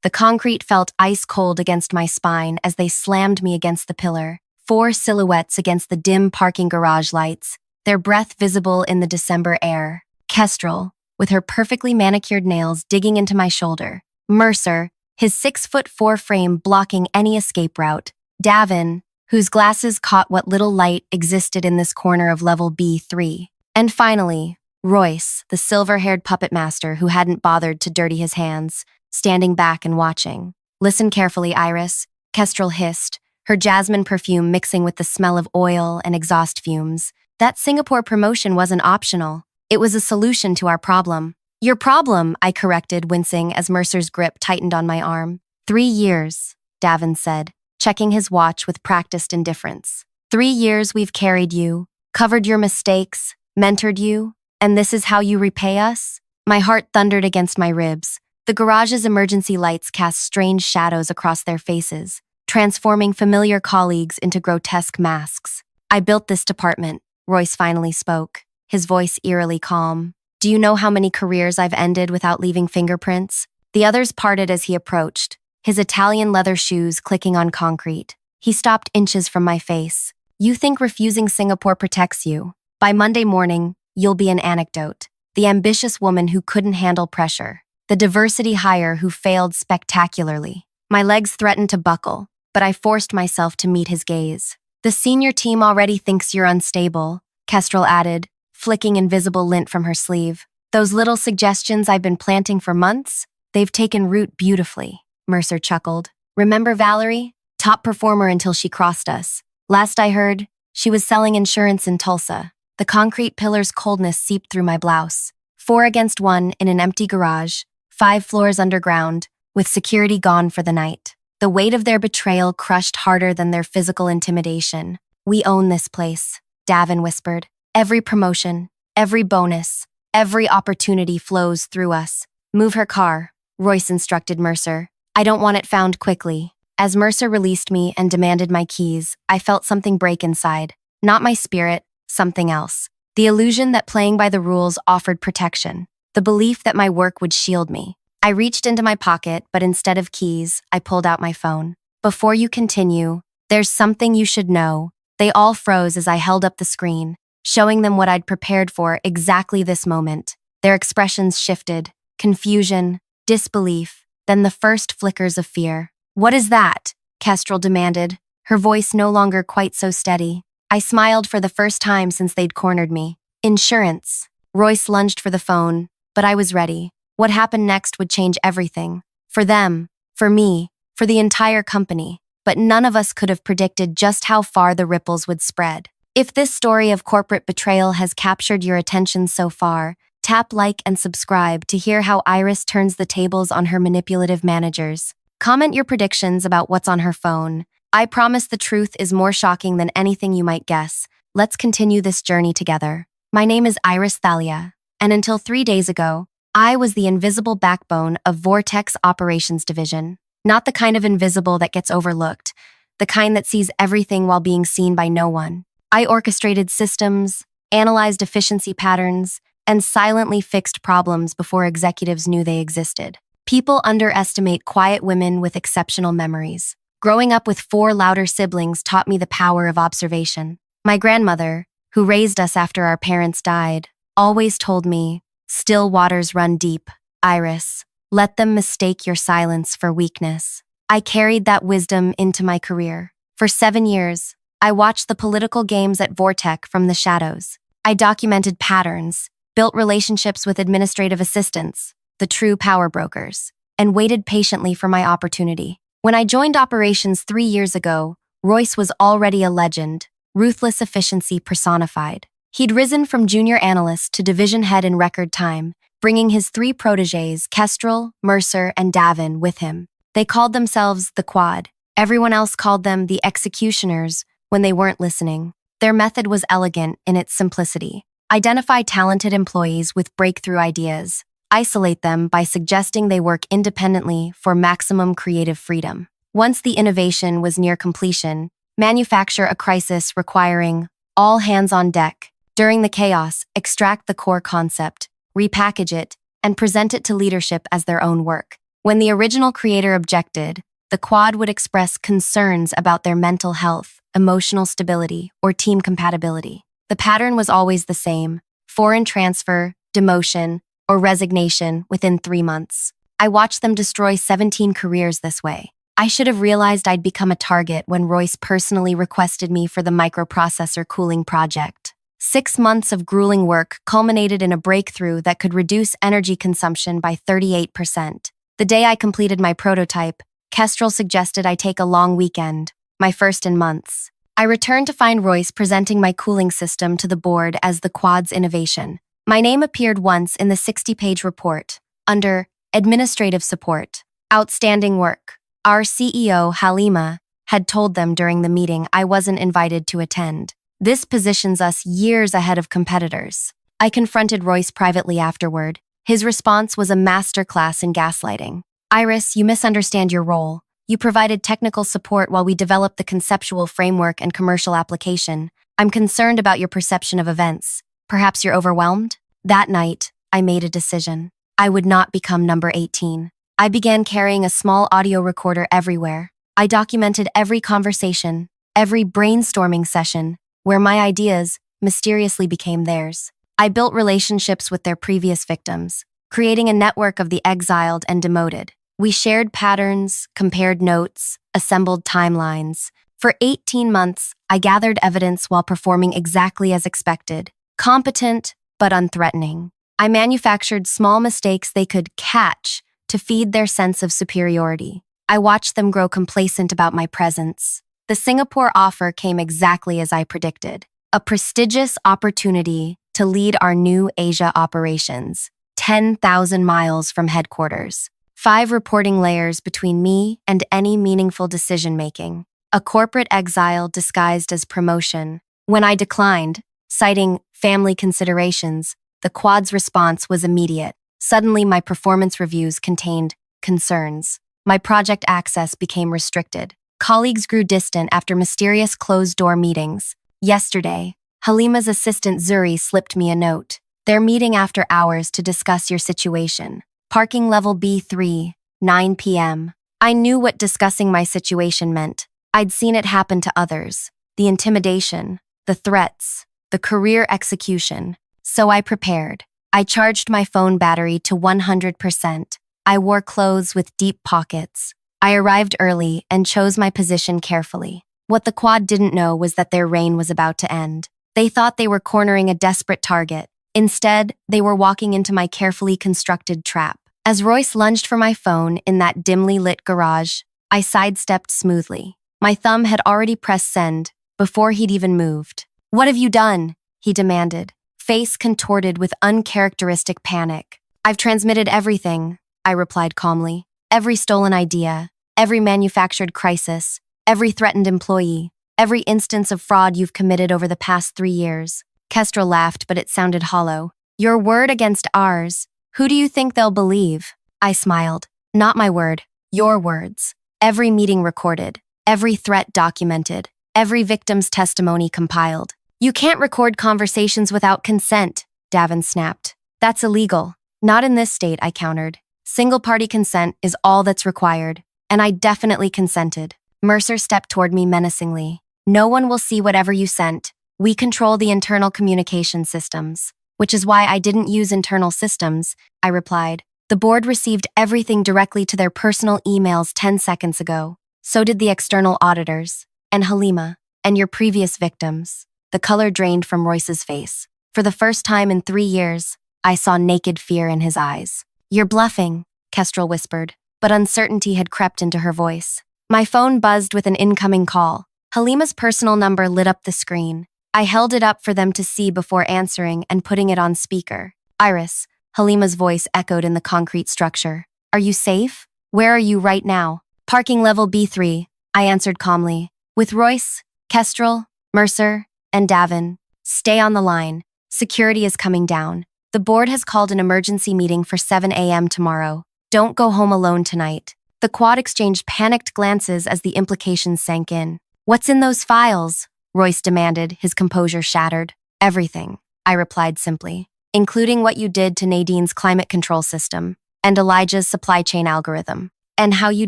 The concrete felt ice cold against my spine as they slammed me against the pillar. 4 silhouettes against the dim parking garage lights, their breath visible in the December air. Kestrel, with her perfectly manicured nails digging into my shoulder. Mercer, his 6'4" frame blocking any escape route. Davin, whose glasses caught what little light existed in this corner of level B3. And finally, Royce, the silver-haired puppet master who hadn't bothered to dirty his hands, standing back and watching. "Listen carefully, Iris," Kestrel hissed, her jasmine perfume mixing with the smell of oil and exhaust fumes. "That Singapore promotion wasn't optional. It was a solution to our problem." "Your problem," I corrected, wincing as Mercer's grip tightened on my arm. 3 years, Davin said, checking his watch with practiced indifference. 3 years we've carried you, covered your mistakes, mentored you, and this is how you repay us? My heart thundered against my ribs. The garage's emergency lights cast strange shadows across their faces, transforming familiar colleagues into grotesque masks. "I built this department," Royce finally spoke, his voice eerily calm. "Do you know how many careers I've ended without leaving fingerprints?" The others parted as he approached, his Italian leather shoes clicking on concrete. He stopped inches from my face. "You think refusing Singapore protects you? By Monday morning, you'll be an anecdote. The ambitious woman who couldn't handle pressure. The diversity hire who failed spectacularly." My legs threatened to buckle, but I forced myself to meet his gaze. "The senior team already thinks you're unstable," Kestrel added, flicking invisible lint from her sleeve. "Those little suggestions I've been planting for months, they've taken root beautifully," Mercer chuckled. "Remember Valerie? Top performer until she crossed us. Last I heard, she was selling insurance in Tulsa." The concrete pillar's coldness seeped through my blouse. 4 against 1 in an empty garage, 5 floors underground, with security gone for the night. The weight of their betrayal crushed harder than their physical intimidation. "We own this place," Davin whispered. "Every promotion, every bonus, every opportunity flows through us." "Move her car," Royce instructed Mercer. "I don't want it found quickly." As Mercer released me and demanded my keys, I felt something break inside. Not my spirit, something else. The illusion that playing by the rules offered protection. The belief that my work would shield me. I reached into my pocket, but instead of keys, I pulled out my phone. "Before you continue, there's something you should know." They all froze as I held up the screen, showing them what I'd prepared for exactly this moment. Their expressions shifted. Confusion, disbelief, then the first flickers of fear. "What is that?" Kestrel demanded, her voice no longer quite so steady. I smiled for the first time since they'd cornered me. "Insurance." Royce lunged for the phone, but I was ready. What happened next would change everything. For them, for me, for the entire company. But none of us could have predicted just how far the ripples would spread. If this story of corporate betrayal has captured your attention so far, tap like and subscribe to hear how Iris turns the tables on her manipulative managers. Comment your predictions about what's on her phone. I promise the truth is more shocking than anything you might guess. Let's continue this journey together. My name is Iris Thalia, and until 3 days ago, I was the invisible backbone of VorTech's operations division. Not the kind of invisible that gets overlooked, the kind that sees everything while being seen by no one. I orchestrated systems, analyzed efficiency patterns, and silently fixed problems before executives knew they existed. People underestimate quiet women with exceptional memories. Growing up with 4 louder siblings taught me the power of observation. My grandmother, who raised us after our parents died, always told me, "Still waters run deep, Iris. Let them mistake your silence for weakness." I carried that wisdom into my career. For 7 years, I watched the political games at VorTech from the shadows. I documented patterns, built relationships with administrative assistants, the true power brokers, and waited patiently for my opportunity. When I joined operations 3 years ago, Royce was already a legend, ruthless efficiency personified. He'd risen from junior analyst to division head in record time, bringing his 3 protégés, Kestrel, Mercer, and Davin, with him. They called themselves the Quad. Everyone else called them the Executioners when they weren't listening. Their method was elegant in its simplicity. Identify talented employees with breakthrough ideas. Isolate them by suggesting they work independently for maximum creative freedom. Once the innovation was near completion, manufacture a crisis requiring all hands on deck. During the chaos, extract the core concept, repackage it, and present it to leadership as their own work. When the original creator objected, the quad would express concerns about their mental health, emotional stability, or team compatibility. The pattern was always the same: foreign transfer, demotion, or resignation within 3 months. I watched them destroy 17 careers this way. I should have realized I'd become a target when Royce personally requested me for the microprocessor cooling project. 6 months of grueling work culminated in a breakthrough that could reduce energy consumption by 38%. The day I completed my prototype, Kestrel suggested I take a long weekend, my first in months. I returned to find Royce presenting my cooling system to the board as the quad's innovation. My name appeared once in the 60-page report, under Administrative Support. Outstanding work. Our CEO, Halima, had told them during the meeting I wasn't invited to attend. This positions us years ahead of competitors. I confronted Royce privately afterward. His response was a masterclass in gaslighting. Iris, you misunderstand your role. You provided technical support while we developed the conceptual framework and commercial application. I'm concerned about your perception of events. Perhaps you're overwhelmed? That night, I made a decision. I would not become number 18. I began carrying a small audio recorder everywhere. I documented every conversation, every brainstorming session, where my ideas mysteriously became theirs. I built relationships with their previous victims, creating a network of the exiled and demoted. We shared patterns, compared notes, assembled timelines. For 18 months, I gathered evidence while performing exactly as expected, competent but unthreatening. I manufactured small mistakes they could catch to feed their sense of superiority. I watched them grow complacent about my presence. The Singapore offer came exactly as I predicted, a prestigious opportunity to lead our new Asia operations, 10,000 miles from headquarters, 5 reporting layers between me and any meaningful decision-making, a corporate exile disguised as promotion. When I declined, citing family considerations, the quad's response was immediate. Suddenly, my performance reviews contained concerns. My project access became restricted. Colleagues grew distant after mysterious closed-door meetings. Yesterday, Halima's assistant Zuri slipped me a note. They're meeting after hours to discuss your situation. Parking level B3, 9 p.m. I knew what discussing my situation meant. I'd seen it happen to others. The intimidation, the threats, the career execution. So I prepared. I charged my phone battery to 100%. I wore clothes with deep pockets. I arrived early and chose my position carefully. What the quad didn't know was that their reign was about to end. They thought they were cornering a desperate target. Instead, they were walking into my carefully constructed trap. As Royce lunged for my phone in that dimly lit garage, I sidestepped smoothly. My thumb had already pressed send before he'd even moved. "What have you done?" he demanded, face contorted with uncharacteristic panic. "I've transmitted everything," I replied calmly. "Every stolen idea, every manufactured crisis, every threatened employee, every instance of fraud you've committed over the past 3 years." Kestrel laughed, but it sounded hollow. "Your word against ours. Who do you think they'll believe?" I smiled. "Not my word, your words. Every meeting recorded, every threat documented, every victim's testimony compiled." "You can't record conversations without consent," Davin snapped. "That's illegal." "Not in this state," I countered. "Single-party consent is all that's required, and I definitely consented." Mercer stepped toward me menacingly. "No one will see whatever you sent. We control the internal communication systems." "Which is why I didn't use internal systems," I replied. "The board received everything directly to their personal emails 10 seconds ago. So did the external auditors, and Halima, and your previous victims." The color drained from Royce's face. For the first time in 3 years, I saw naked fear in his eyes. "You're bluffing," Kestrel whispered, but uncertainty had crept into her voice. My phone buzzed with an incoming call. Halima's personal number lit up the screen. I held it up for them to see before answering and putting it on speaker. "Iris," Halima's voice echoed in the concrete structure. "Are you safe? Where are you right now?" "Parking level B3, I answered calmly. "With Royce, Kestrel, Mercer, and Davin. Stay on the line. Security is coming down. The board has called an emergency meeting for 7 a.m. tomorrow. Don't go home alone tonight." The quad exchanged panicked glances as the implications sank in. "What's in those files?" Royce demanded, his composure shattered. "Everything," I replied simply, "including what you did to Nadine's climate control system. and Elijah's supply chain algorithm, and how you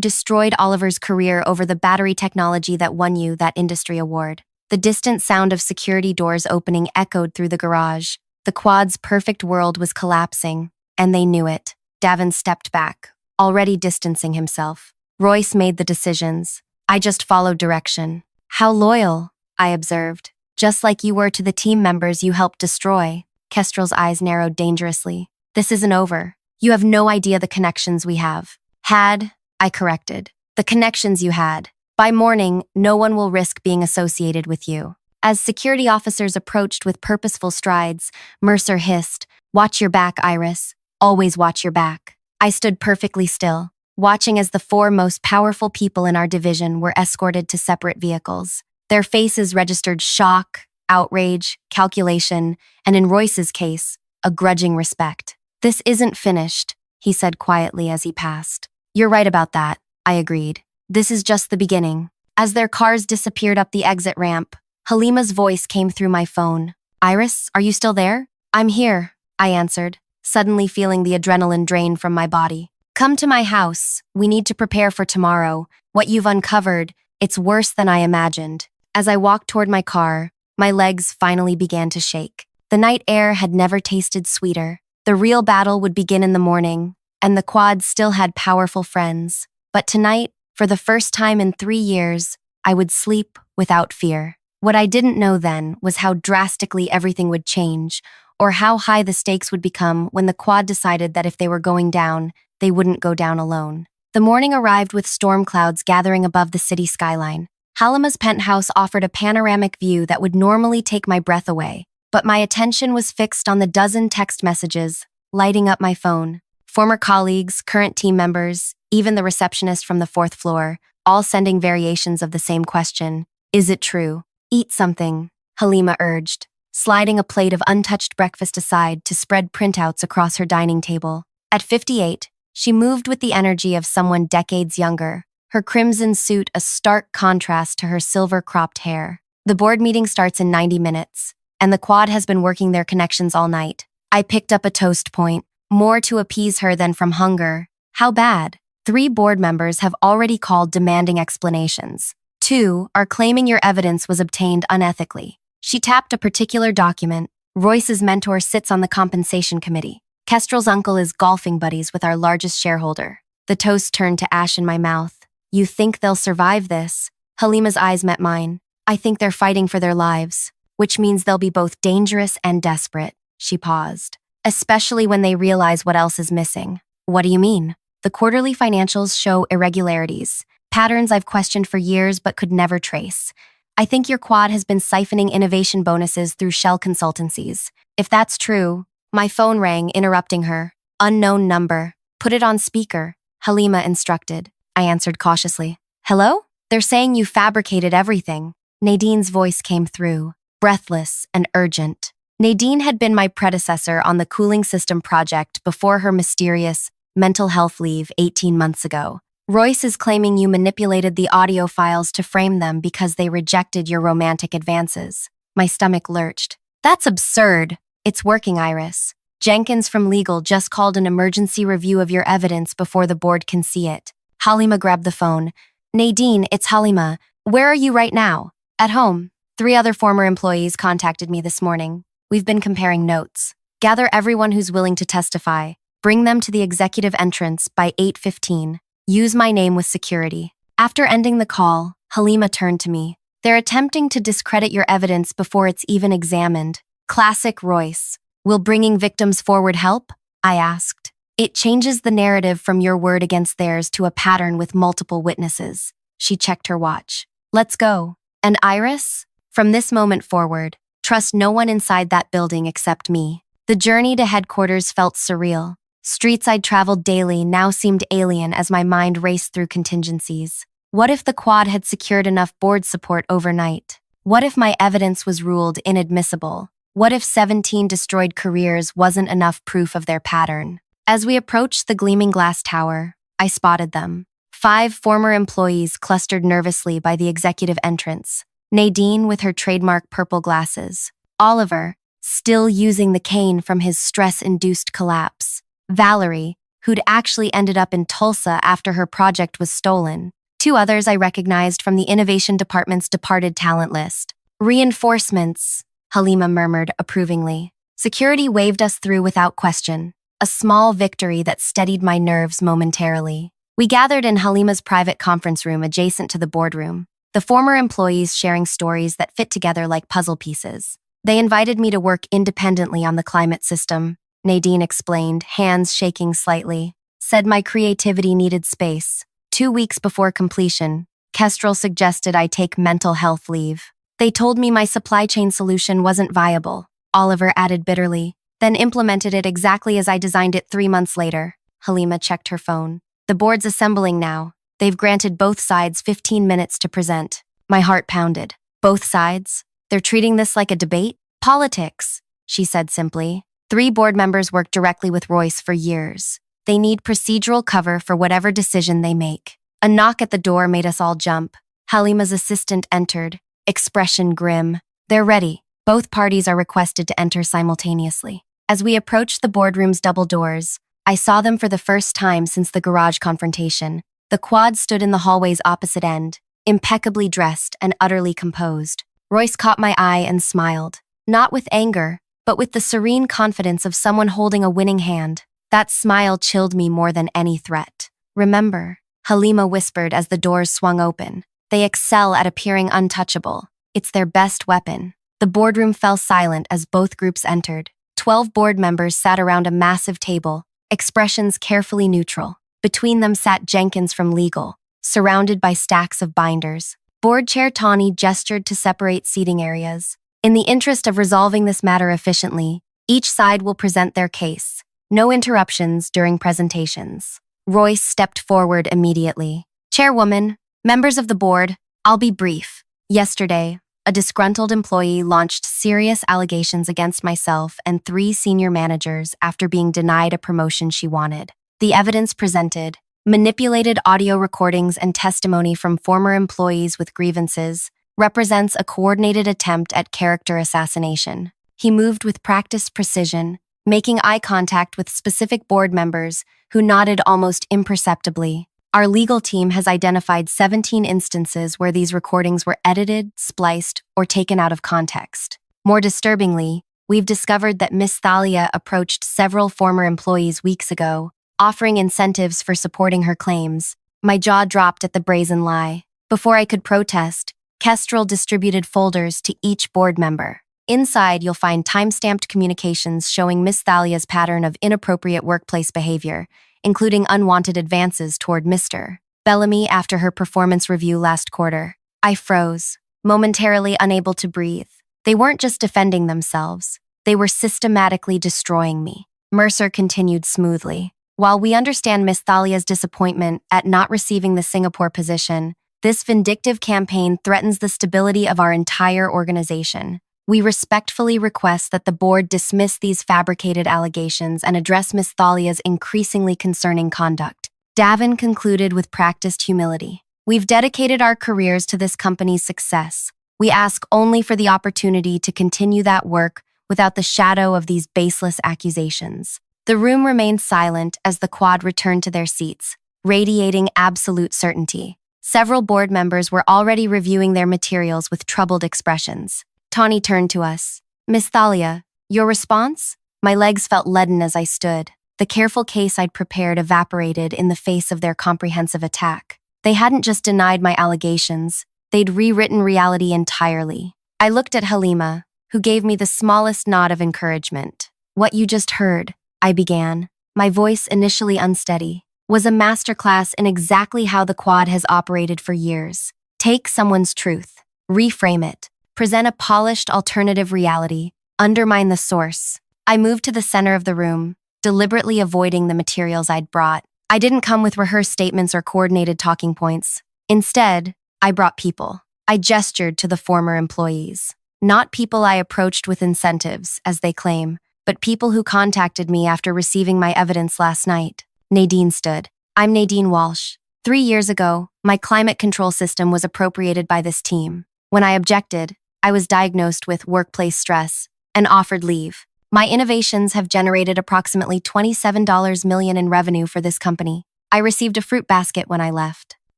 destroyed Oliver's career over the battery technology that won you that industry award. The distant sound of security doors opening echoed through the garage. The quad's perfect world was collapsing, and they knew it. Davin stepped back, already distancing himself. Royce made the decisions. I just followed direction. How loyal, I observed. Just like you were to the team members you helped destroy. Kestrel's eyes narrowed dangerously. This isn't over. You have no idea the connections we have. Had, I corrected. The connections you had. By morning, no one will risk being associated with you. As security officers approached with purposeful strides, Mercer hissed, "Watch your back, Iris. Always watch your back." I stood perfectly still, watching as the four most powerful people in our division were escorted to separate vehicles. Their faces registered shock, outrage, calculation, and in Royce's case, a grudging respect. "This isn't finished," he said quietly as he passed. "You're right about that," I agreed. "This is just the beginning." As their cars disappeared up the exit ramp, Halima's voice came through my phone. "Iris, are you still there?" "I'm here," I answered, suddenly feeling the adrenaline drain from my body. "Come to my house. We need to prepare for tomorrow. What you've uncovered, it's worse than I imagined." As I walked toward my car, my legs finally began to shake. The night air had never tasted sweeter. The real battle would begin in the morning, and the quad still had powerful friends. But tonight, for the first time in 3 years, I would sleep without fear. What I didn't know then was how drastically everything would change, or how high the stakes would become when the quad decided that if they were going down, they wouldn't go down alone. The morning arrived with storm clouds gathering above the city skyline. Halima's penthouse offered a panoramic view that would normally take my breath away, but my attention was fixed on the dozen text messages lighting up my phone. Former colleagues, current team members, even the receptionist from the 4th floor, all sending variations of the same question. "Is it true?" "Eat something," Halima urged, sliding a plate of untouched breakfast aside to spread printouts across her dining table. At 58, she moved with the energy of someone decades younger, her crimson suit a stark contrast to her silver-cropped hair. "The board meeting starts in 90 minutes, and the quad has been working their connections all night." I picked up a toast point, more to appease her than from hunger. "How bad?" 3 board members have already called demanding explanations. 2 are claiming your evidence was obtained unethically. She tapped a particular document. Royce's mentor sits on the compensation committee. Kestrel's uncle is golfing buddies with our largest shareholder. The toast turned to ash in my mouth. "You think they'll survive this?" Halima's eyes met mine. "I think they're fighting for their lives, which means they'll be both dangerous and desperate." She paused. "Especially when they realize what else is missing." "What do you mean?" "The quarterly financials show irregularities, patterns I've questioned for years but could never trace. I think your quad has been siphoning innovation bonuses through shell consultancies. If that's true..." My phone rang, interrupting her. "Unknown number. Put it on speaker," Halima instructed. I answered cautiously. "Hello? They're saying you fabricated everything." Nadine's voice came through, breathless and urgent. Nadine had been my predecessor on the cooling system project before her mysterious mental health leave 18 months ago. "Royce is claiming you manipulated the audio files to frame them because they rejected your romantic advances." My stomach lurched. "That's absurd." "It's working, Iris. Jenkins from legal just called an emergency review of your evidence before the board can see it." Halima grabbed the phone. "Nadine, it's Halima. Where are you right now?" "At home. 3 other former employees contacted me this morning. We've been comparing notes. Gather everyone who's willing to testify. Bring them to the executive entrance by 8:15. Use my name with security." After ending the call, Halima turned to me. "They're attempting to discredit your evidence before it's even examined." Classic Royce. "Will bringing victims forward help?" I asked. "It changes the narrative from your word against theirs to a pattern with multiple witnesses." She checked her watch. "Let's go." "And Iris? From this moment forward, trust no one inside that building except me." The journey to headquarters felt surreal. Streets I'd traveled daily now seemed alien as my mind raced through contingencies. What if the quad had secured enough board support overnight? What if my evidence was ruled inadmissible? What if 17 destroyed careers wasn't enough proof of their pattern? As we approached the gleaming glass tower, I spotted them. 5 former employees clustered nervously by the executive entrance. Nadine with her trademark purple glasses. Oliver, still using the cane from his stress-induced collapse. Valerie, who'd actually ended up in Tulsa after her project was stolen. Two others I recognized from the innovation department's departed talent list. Reinforcements, Halima murmured approvingly. Security waved us through without question, a small victory that steadied my nerves momentarily. We gathered in Halima's private conference room adjacent to the boardroom, the former employees sharing stories that fit together like puzzle pieces. They invited me to work independently on the climate system, Nadine explained, hands shaking slightly. Said my creativity needed space. 2 weeks before completion, Kestrel suggested I take mental health leave. They told me my supply chain solution wasn't viable, Oliver added bitterly, then implemented it exactly as I designed it 3 months later. Halima checked her phone. The board's assembling now. They've granted both sides 15 minutes to present. My heart pounded. Both sides? They're treating this like a debate? Politics, she said simply. 3 board members worked directly with Royce for years. They need procedural cover for whatever decision they make. A knock at the door made us all jump. Halima's assistant entered, expression grim. They're ready. Both parties are requested to enter simultaneously. As we approached the boardroom's double doors, I saw them for the first time since the garage confrontation. The quad stood in the hallway's opposite end, impeccably dressed and utterly composed. Royce caught my eye and smiled, not with anger, but with the serene confidence of someone holding a winning hand. That smile chilled me more than any threat. Remember, Halima whispered as the doors swung open. They excel at appearing untouchable. It's their best weapon. The boardroom fell silent as both groups entered. 12 board members sat around a massive table, expressions carefully neutral. Between them sat Jenkins from legal, surrounded by stacks of binders. Board Chair Tawny gestured to separate seating areas. In the interest of resolving this matter efficiently, each side will present their case. No interruptions during presentations. Royce stepped forward immediately. Chairwoman, members of the board, I'll be brief. Yesterday, a disgruntled employee launched serious allegations against myself and 3 senior managers after being denied a promotion she wanted. The evidence presented, manipulated audio recordings and testimony from former employees with grievances, represents a coordinated attempt at character assassination. He moved with practiced precision, making eye contact with specific board members who nodded almost imperceptibly. Our legal team has identified 17 instances where these recordings were edited, spliced, or taken out of context. More disturbingly, we've discovered that Miss Thalia approached several former employees weeks ago, offering incentives for supporting her claims. My jaw dropped at the brazen lie. Before I could protest, Kestrel distributed folders to each board member. Inside, you'll find time-stamped communications showing Miss Thalia's pattern of inappropriate workplace behavior, including unwanted advances toward Mr. Bellamy after her performance review last quarter. I froze, momentarily unable to breathe. They weren't just defending themselves. They were systematically destroying me. Mercer continued smoothly. While we understand Miss Thalia's disappointment at not receiving the Singapore position, this vindictive campaign threatens the stability of our entire organization. We respectfully request that the board dismiss these fabricated allegations and address Miss Thalia's increasingly concerning conduct. Davin concluded with practiced humility. We've dedicated our careers to this company's success. We ask only for the opportunity to continue that work without the shadow of these baseless accusations. The room remained silent as the quad returned to their seats, radiating absolute certainty. Several board members were already reviewing their materials with troubled expressions. Tawny turned to us. Miss Thalia, your response? My legs felt leaden as I stood. The careful case I'd prepared evaporated in the face of their comprehensive attack. They hadn't just denied my allegations, they'd rewritten reality entirely. I looked at Halima, who gave me the smallest nod of encouragement. What you just heard, I began, my voice initially unsteady, was a masterclass in exactly how the quad has operated for years. Take someone's truth, reframe it, present a polished alternative reality, undermine the source. I moved to the center of the room, deliberately avoiding the materials I'd brought. I didn't come with rehearsed statements or coordinated talking points. Instead, I brought people. I gestured to the former employees. Not people I approached with incentives, as they claim, but people who contacted me after receiving my evidence last night. Nadine stood. I'm Nadine Walsh. 3 years ago, my climate control system was appropriated by this team. When I objected, I was diagnosed with workplace stress and offered leave. My innovations have generated approximately $27 million in revenue for this company. I received a fruit basket when I left.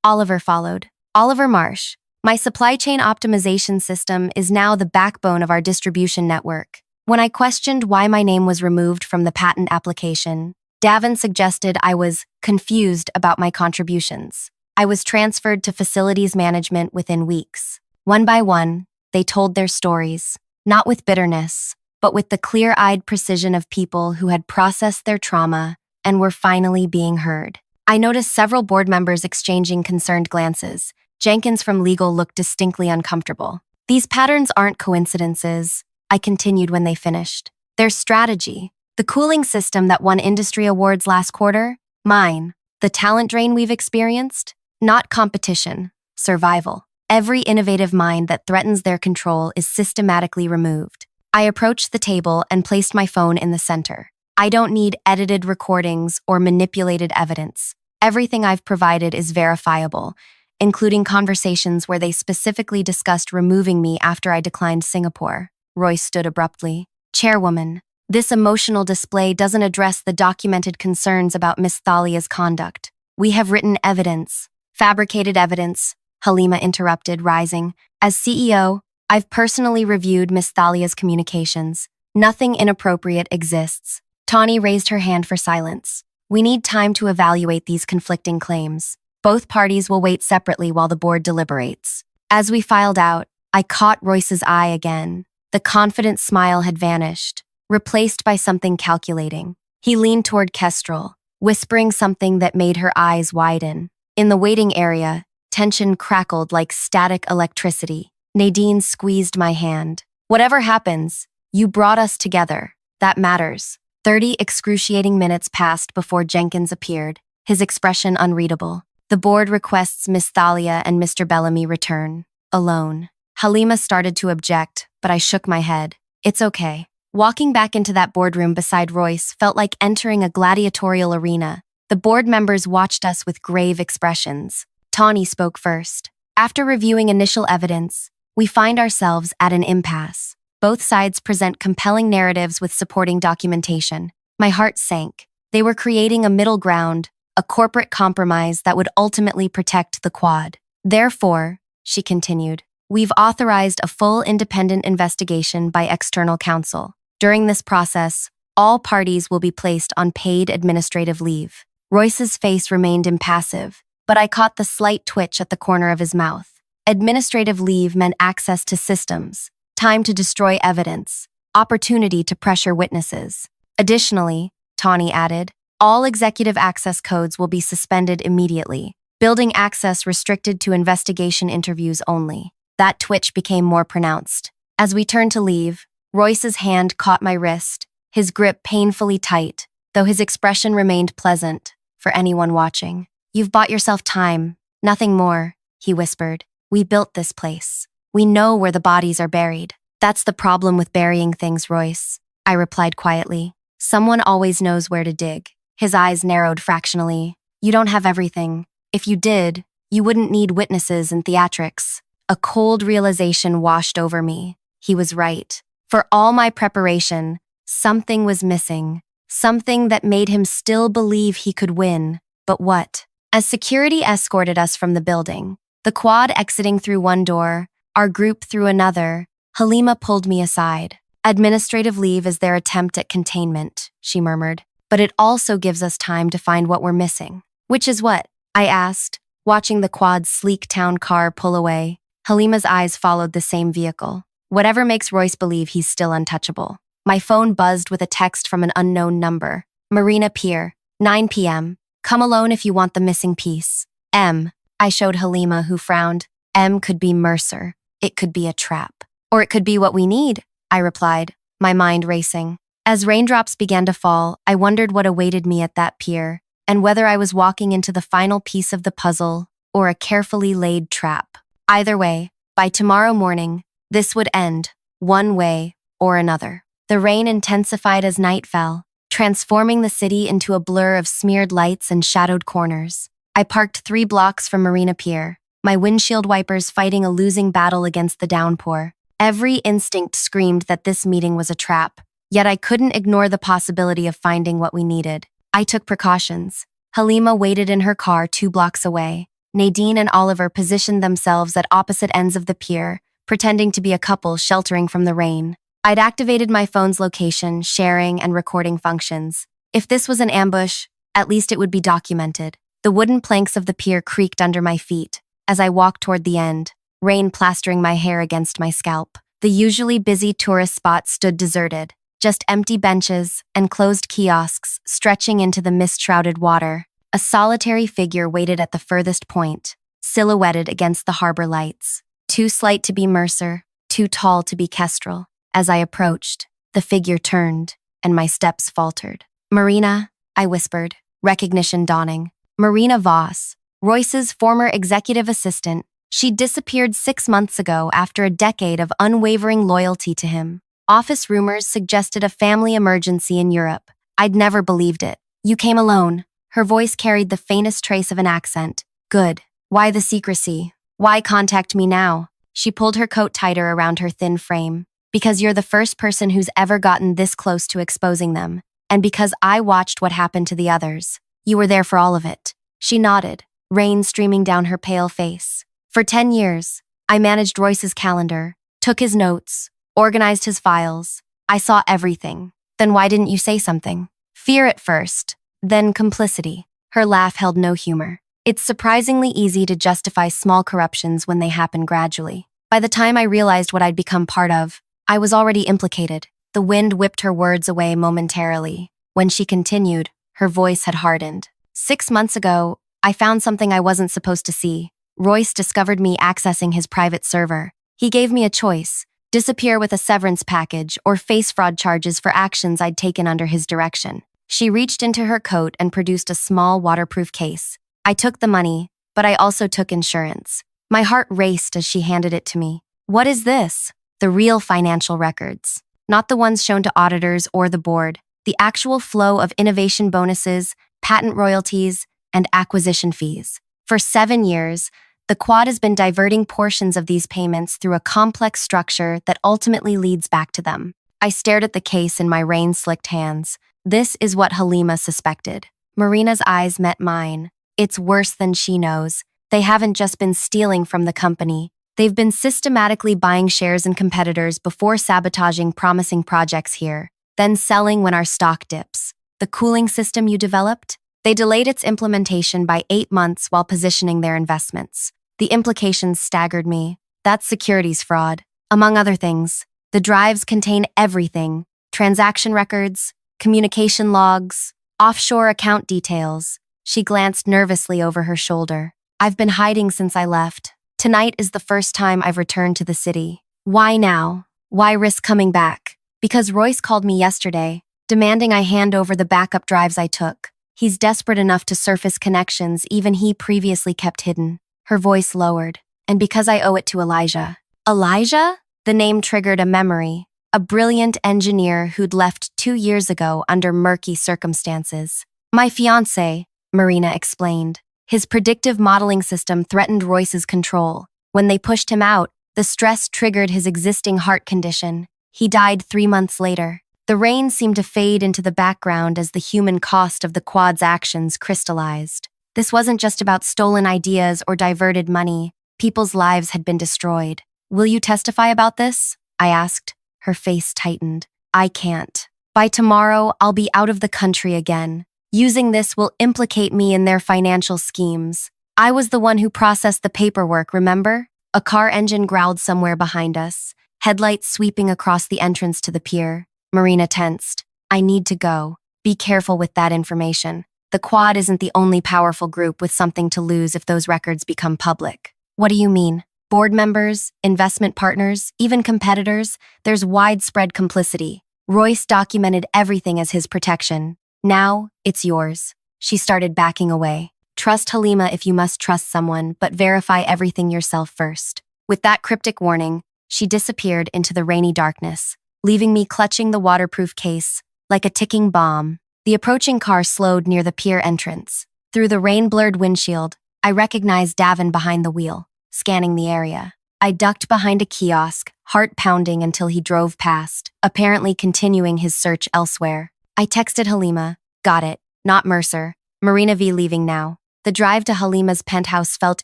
Oliver followed. Oliver Marsh. My supply chain optimization system is now the backbone of our distribution network. When I questioned why my name was removed from the patent application, Davin suggested I was confused about my contributions. I was transferred to facilities management within weeks. One by one, they told their stories, not with bitterness, but with the clear-eyed precision of people who had processed their trauma and were finally being heard. I noticed several board members exchanging concerned glances. Jenkins from legal looked distinctly uncomfortable. These patterns aren't coincidences, I continued when they finished. Their strategy. The cooling system that won industry awards last quarter? Mine. The talent drain we've experienced? Not competition, survival. Every innovative mind that threatens their control is systematically removed. I approached the table and placed my phone in the center. I don't need edited recordings or manipulated evidence. Everything I've provided is verifiable, including conversations where they specifically discussed removing me after I declined Singapore. Royce stood abruptly. Chairwoman, this emotional display doesn't address the documented concerns about Miss Thalia's conduct. We have written evidence. Fabricated evidence, Halima interrupted, rising. As CEO, I've personally reviewed Miss Thalia's communications. Nothing inappropriate exists. Tawny raised her hand for silence. We need time to evaluate these conflicting claims. Both parties will wait separately while the board deliberates. As we filed out, I caught Royce's eye again. The confident smile had vanished, replaced by something calculating. He leaned toward Kestrel, whispering something that made her eyes widen. In the waiting area, tension crackled like static electricity. Nadine squeezed my hand. Whatever happens, you brought us together. That matters. 30 excruciating minutes passed before Jenkins appeared, his expression unreadable. The board requests Miss Thalia and Mr. Bellamy return. Alone. Halima started to object, but I shook my head. It's okay. Walking back into that boardroom beside Royce felt like entering a gladiatorial arena. The board members watched us with grave expressions. Tawny spoke first. After reviewing initial evidence, we find ourselves at an impasse. Both sides present compelling narratives with supporting documentation. My heart sank. They were creating a middle ground, a corporate compromise that would ultimately protect the Quad. Therefore, she continued, we've authorized a full independent investigation by external counsel. During this process, all parties will be placed on paid administrative leave. Royce's face remained impassive, but I caught the slight twitch at the corner of his mouth. Administrative leave meant access to systems, time to destroy evidence, opportunity to pressure witnesses. Additionally, Tawny added, all executive access codes will be suspended immediately, building access restricted to investigation interviews only. That twitch became more pronounced. As we turned to leave, Royce's hand caught my wrist, his grip painfully tight, though his expression remained pleasant for anyone watching. You've bought yourself time, nothing more, he whispered. We built this place. We know where the bodies are buried. That's the problem with burying things, Royce, I replied quietly. Someone always knows where to dig. His eyes narrowed fractionally. You don't have everything. If you did, you wouldn't need witnesses and theatrics. A cold realization washed over me. He was right. For all my preparation, something was missing. Something that made him still believe he could win. But what? As security escorted us from the building, the Quad exiting through one door, our group through another, Halima pulled me aside. Administrative leave is their attempt at containment, she murmured. But it also gives us time to find what we're missing. Which is what? I asked, watching the Quad's sleek town car pull away. Halima's eyes followed the same vehicle. Whatever makes Royce believe he's still untouchable. My phone buzzed with a text from an unknown number. Marina Pier, 9 p.m. Come alone if you want the missing piece. M. I showed Halima, who frowned. M could be Mercer. It could be a trap. Or it could be what we need, I replied, my mind racing. As raindrops began to fall, I wondered what awaited me at that pier, and whether I was walking into the final piece of the puzzle or a carefully laid trap. Either way, by tomorrow morning, this would end, one way or another. The rain intensified as night fell, transforming the city into a blur of smeared lights and shadowed corners. I parked 3 blocks from Marina Pier, my windshield wipers fighting a losing battle against the downpour. Every instinct screamed that this meeting was a trap, Yet I couldn't ignore the possibility of finding what we needed. I took precautions. Halima waited in her car 2 blocks away. Nadine and Oliver positioned themselves at opposite ends of the pier, pretending to be a couple sheltering from the rain. I'd activated my phone's location, sharing, and recording functions. If this was an ambush, at least it would be documented. The wooden planks of the pier creaked under my feet as I walked toward the end, rain plastering my hair against my scalp. The usually busy tourist spot stood deserted, just empty benches and closed kiosks stretching into the mist-shrouded water. A solitary figure waited at the furthest point, silhouetted against the harbor lights. Too slight to be Mercer, too tall to be Kestrel. As I approached, the figure turned, and my steps faltered. "Marina," I whispered, recognition dawning. Marina Voss, Royce's former executive assistant. She disappeared 6 months ago after a decade of unwavering loyalty to him. Office rumors suggested a family emergency in Europe. I'd never believed it. "You came alone." Her voice carried the faintest trace of an accent. "Good. Why the secrecy? Why contact me now?" She pulled her coat tighter around her thin frame. "Because you're the first person who's ever gotten this close to exposing them. And because I watched what happened to the others. You were there for all of it." She nodded, rain streaming down her pale face. "For 10 years, I managed Royce's calendar, took his notes, organized his files. I saw everything. Then why didn't you say something?" "Fear at first, then complicity." Her laugh held no humor. "It's surprisingly easy to justify small corruptions when they happen gradually. By the time I realized what I'd become part of, I was already implicated." The wind whipped her words away momentarily. When she continued, her voice had hardened. 6 months ago, I found something I wasn't supposed to see. Royce discovered me accessing his private server. He gave me a choice: disappear with a severance package or face fraud charges for actions I'd taken under his direction. She reached into her coat and produced a small waterproof case. I took the money, but I also took insurance. My heart raced as she handed it to me. "What is this?" "The real financial records. Not the ones shown to auditors or the board. The actual flow of innovation bonuses, patent royalties, and acquisition fees. For 7 years, the Quad has been diverting portions of these payments through a complex structure that ultimately leads back to them." I stared at the case in my rain-slicked hands. This is what Halima suspected. Marina's eyes met mine. It's worse than she knows. They haven't just been stealing from the company. They've been systematically buying shares in competitors before sabotaging promising projects here, then selling when our stock dips. The cooling system you developed? They delayed its implementation by 8 months while positioning their investments. The implications staggered me. That's securities fraud. Among other things, the drives contain everything: transaction records, communication logs, offshore account details. She glanced nervously over her shoulder. "I've been hiding since I left. Tonight is the first time I've returned to the city." "Why now? Why risk coming back?" "Because Royce called me yesterday, demanding I hand over the backup drives I took. He's desperate enough to surface connections even he previously kept hidden." Her voice lowered. "And because I owe it to Elijah." "Elijah?" The name triggered a memory. A brilliant engineer who'd left 2 years ago under murky circumstances. "My fiancé," Marina explained. "His predictive modeling system threatened Royce's control. When they pushed him out, the stress triggered his existing heart condition. He died 3 months later." The rain seemed to fade into the background as the human cost of the Quad's actions crystallized. This wasn't just about stolen ideas or diverted money. People's lives had been destroyed. "Will you testify about this?" I asked. Her face tightened. "I can't. By tomorrow, I'll be out of the country again. Using this will implicate me in their financial schemes. I was the one who processed the paperwork, remember?" A car engine growled somewhere behind us, headlights sweeping across the entrance to the pier. Marina tensed. "I need to go. Be careful with that information. The Quad isn't the only powerful group with something to lose if those records become public." "What do you mean?" "Board members, investment partners, even competitors, there's widespread complicity. Royce documented everything as his protection. Now, it's yours." She started backing away. "Trust Halima if you must trust someone, but verify everything yourself first." With that cryptic warning, she disappeared into the rainy darkness, leaving me clutching the waterproof case like a ticking bomb. The approaching car slowed near the pier entrance. Through the rain-blurred windshield, I recognized Davin behind the wheel, scanning the area. I ducked behind a kiosk, heart pounding until he drove past, apparently continuing his search elsewhere. I texted Halima, got it, not Mercer. Marina V leaving now. The drive to Halima's penthouse felt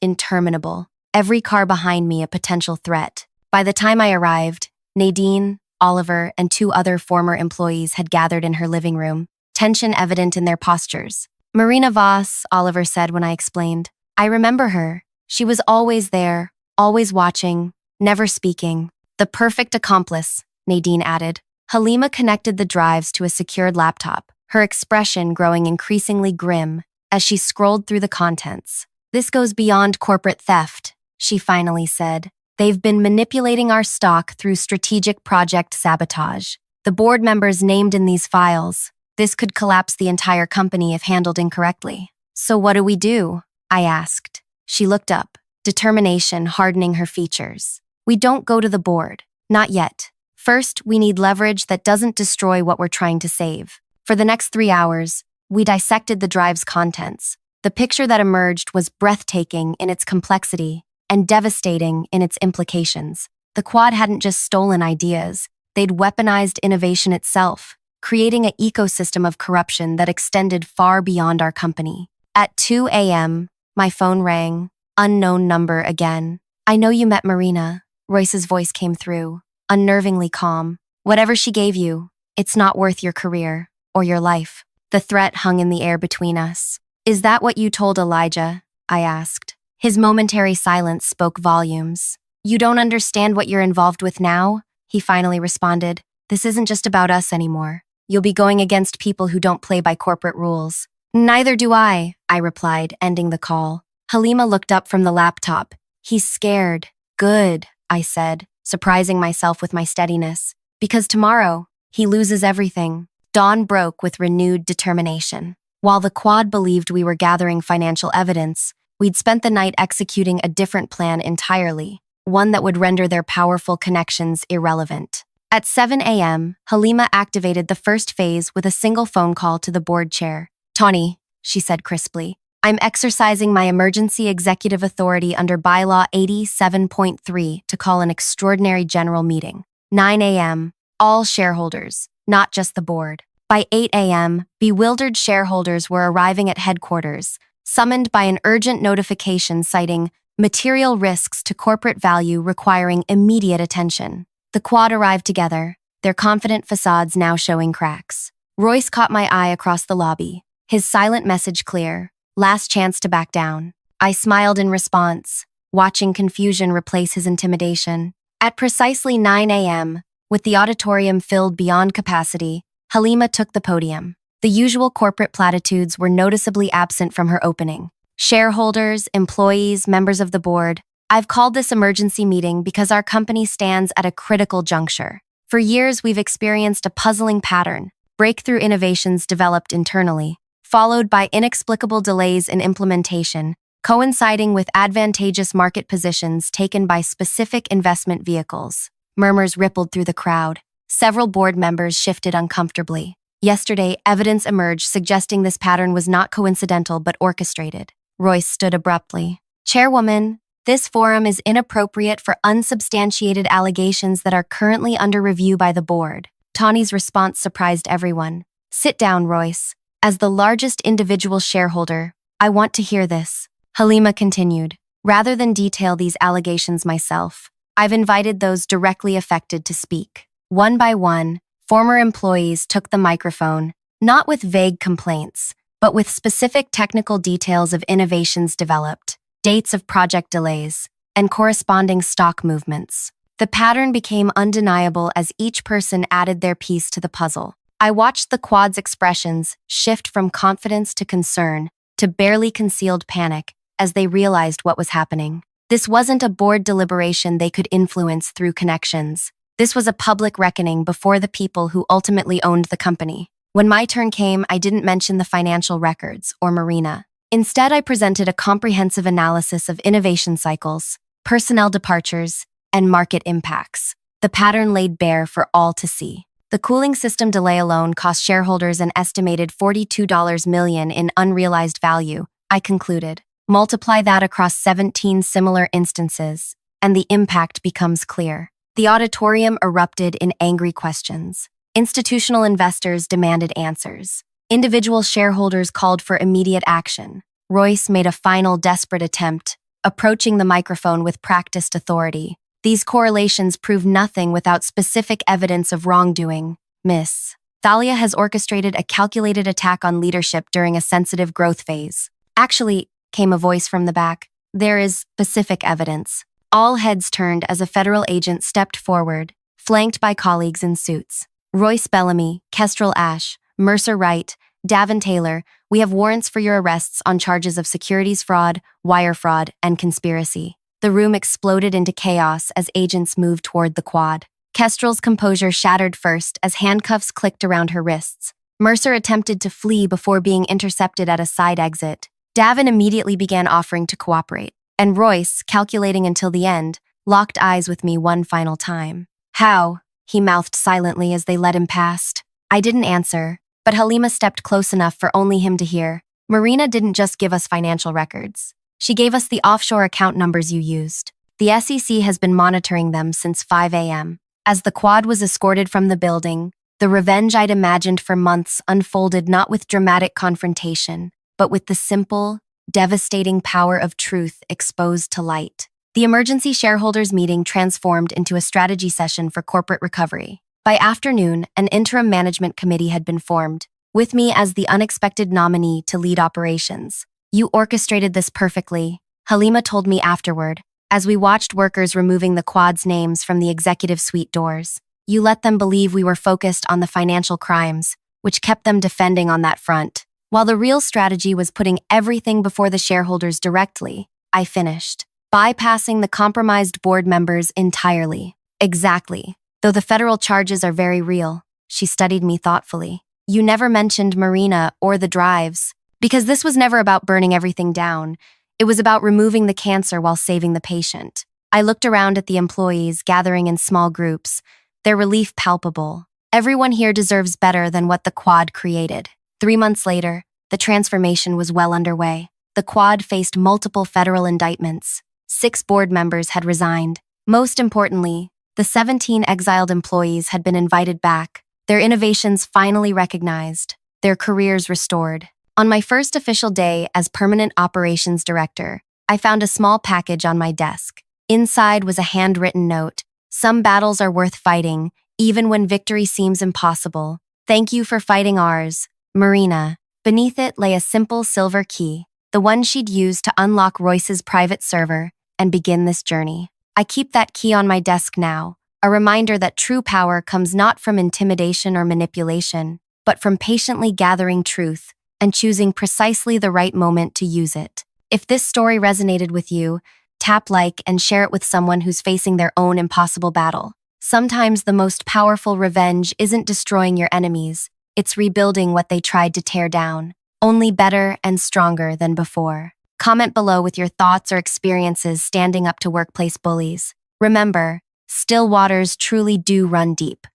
interminable, every car behind me a potential threat. By the time I arrived, Nadine, Oliver, and 2 other former employees had gathered in her living room, tension evident in their postures. Marina Voss, Oliver said when I explained. I remember her. She was always there, always watching, never speaking. The perfect accomplice, Nadine added. Halima connected the drives to a secured laptop, her expression growing increasingly grim as she scrolled through the contents. This goes beyond corporate theft, she finally said. They've been manipulating our stock through strategic project sabotage. The board members named in these files. This could collapse the entire company if handled incorrectly. So what do we do? I asked. She looked up, determination hardening her features. We don't go to the board. Not yet. First, we need leverage that doesn't destroy what we're trying to save. For the next 3 hours, we dissected the drive's contents. The picture that emerged was breathtaking in its complexity and devastating in its implications. The Quad hadn't just stolen ideas, they'd weaponized innovation itself, creating an ecosystem of corruption that extended far beyond our company. At 2 a.m., my phone rang. Unknown number again. I know you met Marina. Royce's voice came through, unnervingly calm. Whatever she gave you, it's not worth your career or your life. The threat hung in the air between us. Is that what you told Elijah? I asked. His momentary silence spoke volumes. You don't understand what you're involved with now? He finally responded. This isn't just about us anymore. You'll be going against people who don't play by corporate rules. Neither do I replied, ending the call. Halima looked up from the laptop. He's scared. Good, I said, surprising myself with my steadiness. Because tomorrow, he loses everything. Dawn broke with renewed determination. While the Quad believed we were gathering financial evidence, we'd spent the night executing a different plan entirely, one that would render their powerful connections irrelevant. At 7 a.m., Halima activated the first phase with a single phone call to the board chair. Tawny, she said crisply, I'm exercising my emergency executive authority under Bylaw 87.3 to call an extraordinary general meeting. 9 a.m., all shareholders, not just the board. By 8 a.m., bewildered shareholders were arriving at headquarters, summoned by an urgent notification citing material risks to corporate value requiring immediate attention. The Quad arrived together, their confident facades now showing cracks. Royce caught my eye across the lobby, his silent message clear. Last chance to back down. I smiled in response, watching confusion replace his intimidation. At precisely 9 a.m., with the auditorium filled beyond capacity, Halima took the podium. The usual corporate platitudes were noticeably absent from her opening. Shareholders, employees, members of the board, I've called this emergency meeting because our company stands at a critical juncture. For years, we've experienced a puzzling pattern, breakthrough innovations developed internally, followed by inexplicable delays in implementation, coinciding with advantageous market positions taken by specific investment vehicles. Murmurs rippled through the crowd. Several board members shifted uncomfortably. Yesterday, evidence emerged suggesting this pattern was not coincidental but orchestrated. Royce stood abruptly. Chairwoman, this forum is inappropriate for unsubstantiated allegations that are currently under review by the board. Tawny's response surprised everyone. Sit down, Royce. As the largest individual shareholder, I want to hear this. Halima continued. Rather than detail these allegations myself, I've invited those directly affected to speak. One by one, former employees took the microphone, not with vague complaints, but with specific technical details of innovations developed, dates of project delays, and corresponding stock movements. The pattern became undeniable as each person added their piece to the puzzle. I watched the Quad's expressions shift from confidence to concern to barely concealed panic as they realized what was happening. This wasn't a board deliberation they could influence through connections. This was a public reckoning before the people who ultimately owned the company. When my turn came, I didn't mention the financial records or Marina. Instead, I presented a comprehensive analysis of innovation cycles, personnel departures, and market impacts. The pattern laid bare for all to see. The cooling system delay alone cost shareholders an estimated $42 million in unrealized value, I concluded. Multiply that across 17 similar instances, and the impact becomes clear. The auditorium erupted in angry questions. Institutional investors demanded answers. Individual shareholders called for immediate action. Royce made a final desperate attempt, approaching the microphone with practiced authority. These correlations prove nothing without specific evidence of wrongdoing. Miss Thalia has orchestrated a calculated attack on leadership during a sensitive growth phase. Actually, came a voice from the back, there is specific evidence. All heads turned as a federal agent stepped forward, flanked by colleagues in suits. Royce Bellamy, Kestrel Ash, Mercer Wright, Davin Taylor, we have warrants for your arrests on charges of securities fraud, wire fraud, and conspiracy. The room exploded into chaos as agents moved toward the quad. Kestrel's composure shattered first as handcuffs clicked around her wrists. Mercer attempted to flee before being intercepted at a side exit. Davin immediately began offering to cooperate, and Royce, calculating until the end, locked eyes with me one final time. How? He mouthed silently as they led him past. I didn't answer, but Halima stepped close enough for only him to hear. Marina didn't just give us financial records. She gave us the offshore account numbers you used. The SEC has been monitoring them since 5 a.m. As the quad was escorted from the building, the revenge I'd imagined for months unfolded not with dramatic confrontation, but with the simple, devastating power of truth exposed to light. The emergency shareholders meeting transformed into a strategy session for corporate recovery. By afternoon, an interim management committee had been formed, with me as the unexpected nominee to lead operations. You orchestrated this perfectly, Halima told me afterward, as we watched workers removing the quad's names from the executive suite doors. You let them believe we were focused on the financial crimes, which kept them defending on that front. While the real strategy was putting everything before the shareholders directly, I finished, bypassing the compromised board members entirely. Exactly. Though the federal charges are very real, she studied me thoughtfully. You never mentioned Marina or the drives, because this was never about burning everything down. It was about removing the cancer while saving the patient. I looked around at the employees gathering in small groups, their relief palpable. Everyone here deserves better than what the quad created. 3 months later, the transformation was well underway. The quad faced multiple federal indictments. 6 board members had resigned. Most importantly, the 17 exiled employees had been invited back, their innovations finally recognized, their careers restored. On my first official day as permanent operations director, I found a small package on my desk. Inside was a handwritten note. Some battles are worth fighting, even when victory seems impossible. Thank you for fighting ours, Marina. Beneath it lay a simple silver key, the one she'd used to unlock Royce's private server and begin this journey. I keep that key on my desk now, a reminder that true power comes not from intimidation or manipulation, but from patiently gathering truth and choosing precisely the right moment to use it. If this story resonated with you, tap like and share it with someone who's facing their own impossible battle. Sometimes the most powerful revenge isn't destroying your enemies, it's rebuilding what they tried to tear down, only better and stronger than before. Comment below with your thoughts or experiences standing up to workplace bullies. Remember, still waters truly do run deep.